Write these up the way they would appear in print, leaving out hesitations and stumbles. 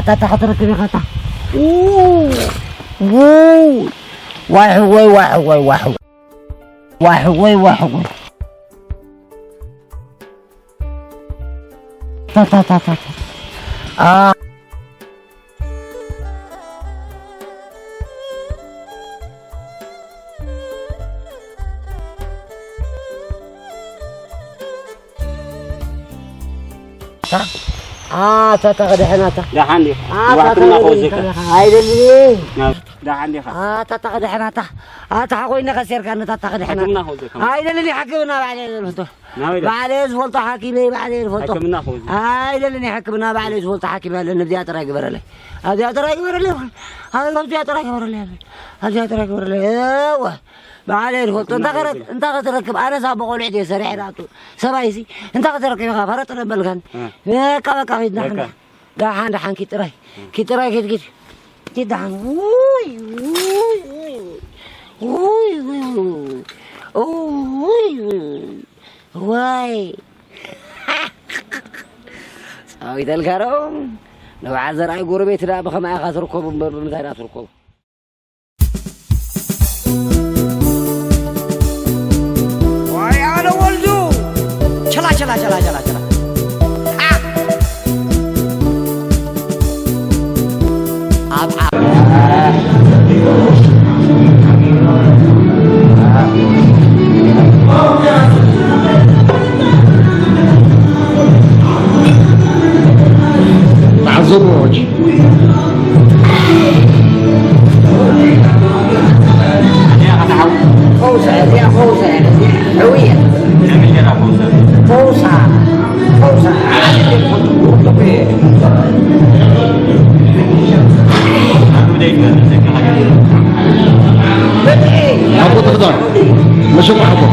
Tata kataragin na kata. Ooh! Woo! Wahuway, wahuway, wahuway. Wahuway, wahuway. Tata. Tata kadahanata. Dahan di. Tata kadahanata. Ay, dali. Dahan di. Tata kadahanata. Tata ko nakasir ka na tata kadahanata. Ay, dali hakim na بعدين الفطور. بعدين فولت حكيمي بعدين فولت. ay, dali حكمنا بعدين فولت حكيمي لأن بدي أتراك برا لي. هذا أتراك برا لي. هذا بدي أتراك برا لي. هذا أتراك برا لي. أيوه. بعدين فولت أنت قدرك أنا سابقون عدي سريع راتو سرايسي أنت قدرك يا غفرت أنا بلغن يا كذا نحن دحان كتراي كت دحان واي سويت الكرم لو عذر أي قربي ترى بخم أخذركم بمثال أخذركم चला आप معزوج فوسة يا فوسة هوية فوسة أبو تقدر مش أبو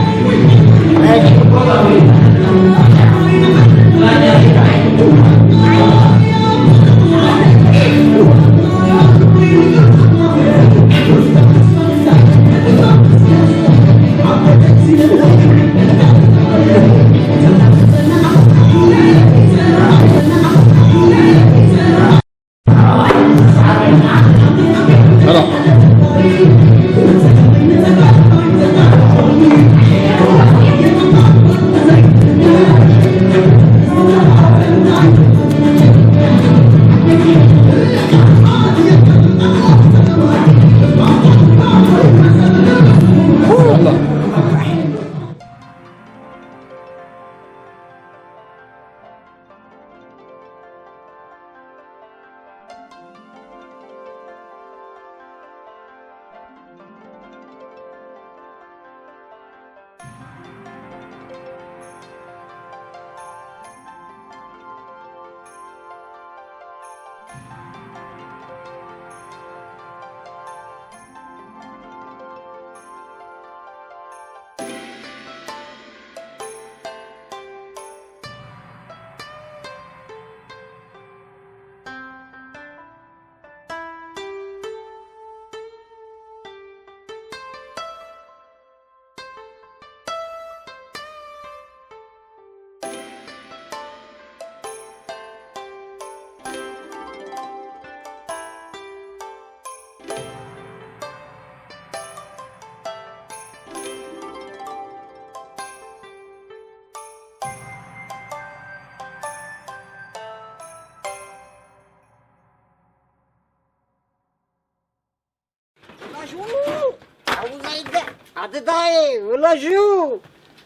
طيب والله شو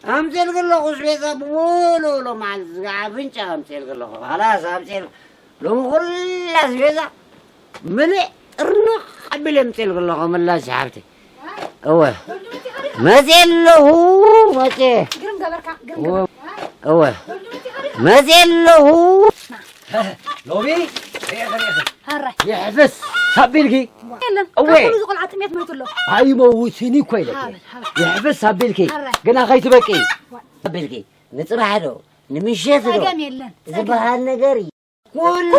امثل قل له خصبيزة بقولوا له مع الزقعفنش امثل قل له خلاص امثل لو كل سبيزة ملئ الرق قبل امثل قل له من الله سحبتي هو مثل له مثل هو مثل له لوبي هرّي يحبس سبيلكي أوه زقل عتميت مرت له هاي موتني كويلك يحبس سبيلكي قنا خيت بكي سبيلكي نطرح له نمشيت له زبها النجاري كل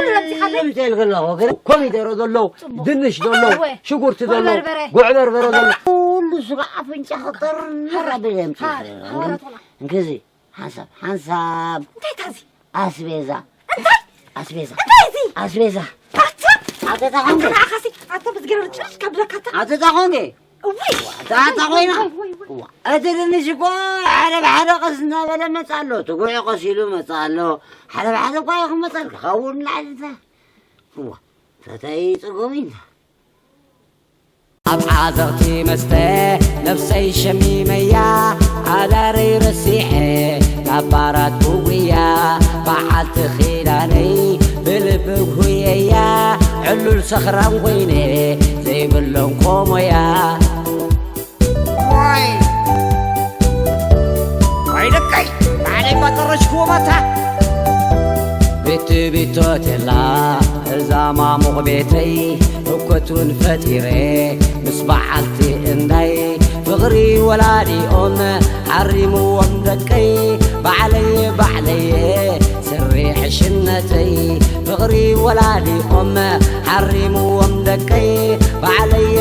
مثل قلنا كم يدرو دلو دنش دلو شقرت دلو قعبر برو دلو كل سقع فنش خطر هرب بهم انكزي حسب أسبيزة أسبيزة أسبيزة أنت تاخوني أخسي أنت بتقرر تشرش قبل كتا أنت تاخوني تاخوينا أدري نشكو على بحر قصنا ولا ما تعلو تقول قصيلو ما تعلو على بحر قايق ما تعلو خولنا على ذا هو فتاي تقومين أبعادتي مستي نفسي شميمية على ري رسيحي كبارات بوية بعد خيلاني بلب هوية علو الصخرة ويني زي بلون كومية واي لكي علي بطرش كومتها بيتي بيتوتلا زاما مغبيتي وكتون فتيري مصبعتي اندي فغري ولادي حرموا ومدكي بعلي سري حشنتي فغري ولادي حرموا ومدكي بعلي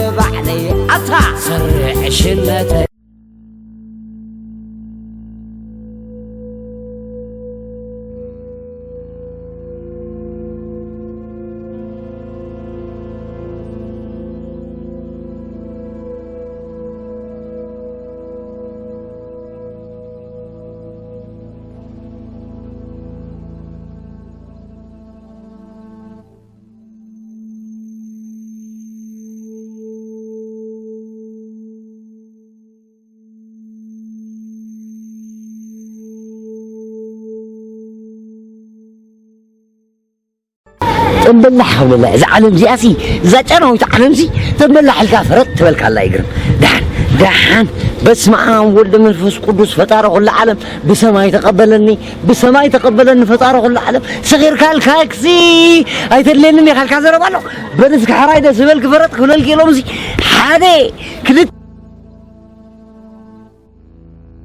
أطع سري حشنتي تنبلح ولا إذا علم زياسي إذا كانوا يتعلم زي تنبلح الكافرت تبلك الله يقرب دحان بس معهم ولد من الفس قدوس فطار كل العالم بسماء تقبلني فطار كل العالم صغير كالكاكسي ايتلني كالكازر بالو بنسك حرايده سبلك فرط كل الكيلومزي حادي كلت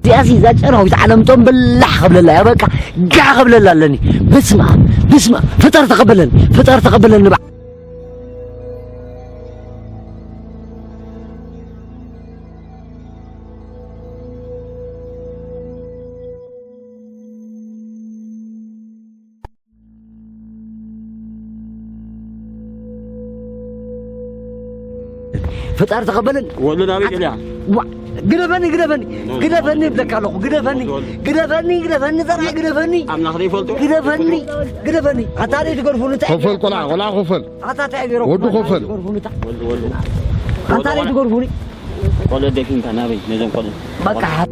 زياسي إذا كانوا يتعلم تنبلح قبل الله يبقى قاع قبل الله لني بسمع فطار تقبلني بعد فطار تقبلن ولا ناوي إليها قدفني بدك على قدفني ترى قدفني أم نخري فلتو قدفني عطاري تقرفون خفل ولا خفل عطاري ودو خفل ولو عطاري تقرفوني ولا دكين كان نبي نزم قدم بقى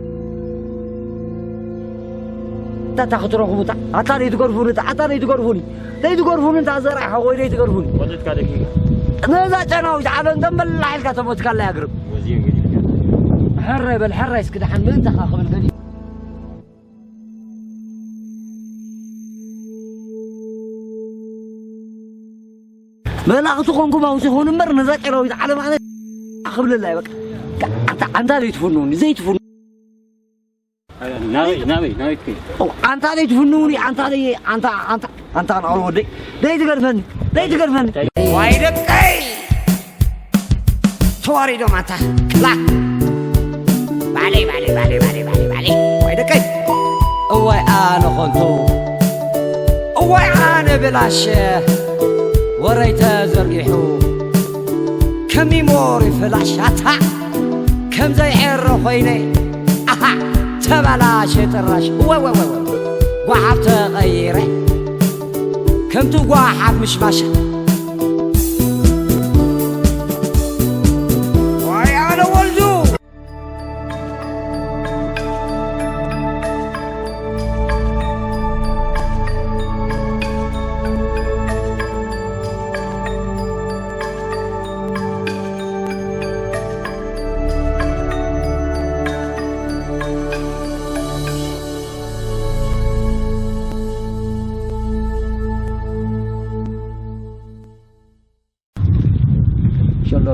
تاخذ روحهم عطاري تقرفوني تقرفوني تعزر حوالي تقرفوني ولا تكادكين نزا جناو تعالوا ندمل لحالك تموت كلا يقرب وزير حرة يسكت حن من تخاخ من قديم ما لاقتكم كم أوسخون مر نزا جناو تعالوا معنا قبل الله يبقى أنت اللي تفنوني زي تفنوني ناوي كي أنت اللي تفنوني أنت أنا أقول ودي ده تقرفني وايدك كي تواري دو ماتا لا بالي وايدك كي أوي أنا خنتو أوي أنا بلاش وريت زرقيحو كم يموري فلاشاتها كم زي عر خويني أها تبلاش تراش وي وحبت غيري كم تواحد مش ماشي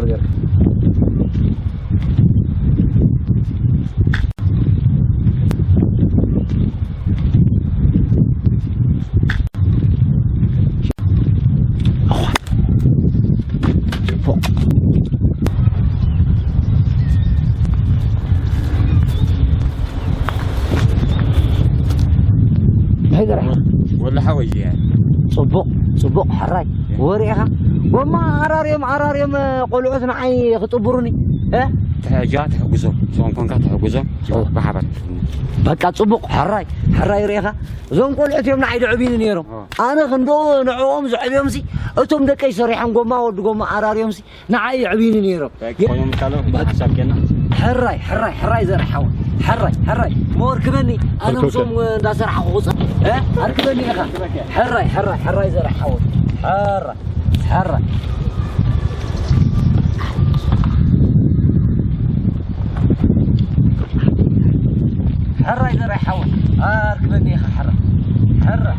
غير ولا حوجي يعني صبق حراي وريها وما عراريم قلعوتنا عيني خطبرني ها تحاجات حجزهم سواء كان حجزهم بحبت بقى صبق حراي ريها زون قلعت يوم نعيد عبين نيرهم انا خندو نعوم زعبيهم سي اتم دكاي صريحان قوما ود قوما عراريهم سي نعي عبين نيرهم يوم قالوا حساب كنا حراي زرع حول حراي مور كبني انا مصوم دا سرح خوص ها اركبني يا اخي حراي زرع حول حراي زرع حول اركبني يا اخي حراي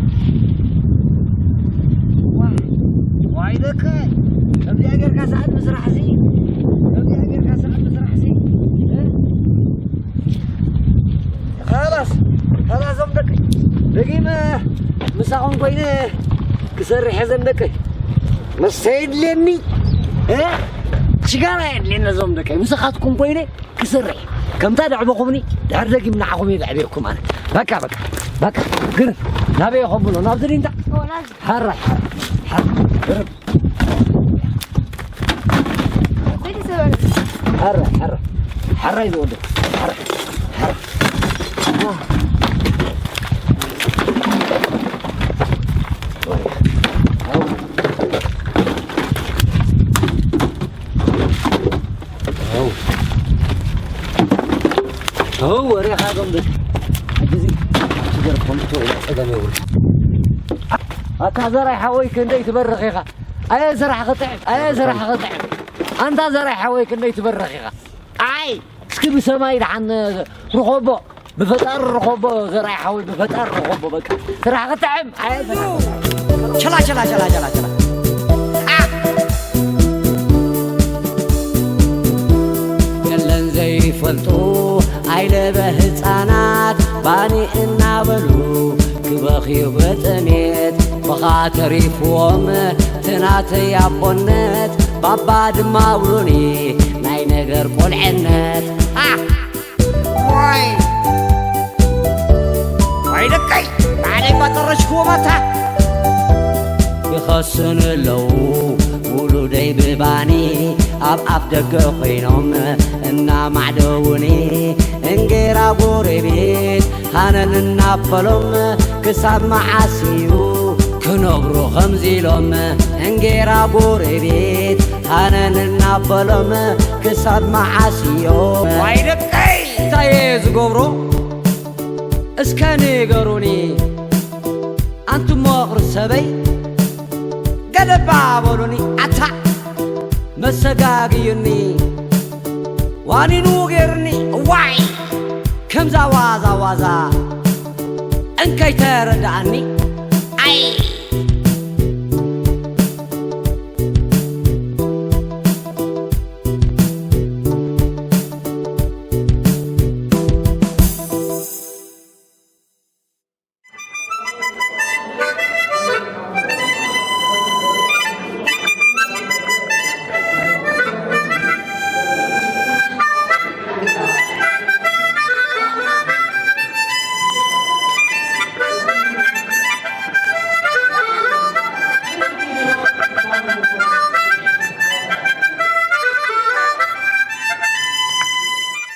وايدك بدي اقر كاسعد مسرح زين خلاص زمدك دقيمة مساقون قوينة كسرح زمدك مسيد لني ها شقارة لنا زمدك مساقاتكم قوينة كسرح كم تدعو بقومني دعر دقي من عقومي يدعبيكم أنا بكا قرن نبي يخبلو نابدر انت حرة قرن حرة يدودك حرة هو ريحة ضمدك حجزي تقدر تقوم قدامي يقول هذا رايح حويك انت يتبرخ يا اي زرع قطع انت زرع حويك انت يتبرخ يا اي سكبي سمايد عن رخوبه بفتار رخوبه زرع حوي بفتار رخوبه بك زرع قطع اي شلا يلن زي فلتو عيل بهፃናት باني እናበሉ كبخيو بتنيت بخاطريفوم تناتي عبونت بابا دماولوني ناي نجر قلعنت واي دكاي علي بطرشكو متى يخسن لو ولودي بباني أب دقو خينوم إنا معدوني انجيرا بوري بيت هانن النابلوم كساب معاسيو كنبرو خمزيلوم انجيرا بوري بيت هانن النابلوم كساب معاسيو وايدك اي تايز قبرو اسكاني قروني انتم مغر سبي قلبا بولوني عتا مسقاقيني واني نوغرني واي كم زوازا انكي تردعني اي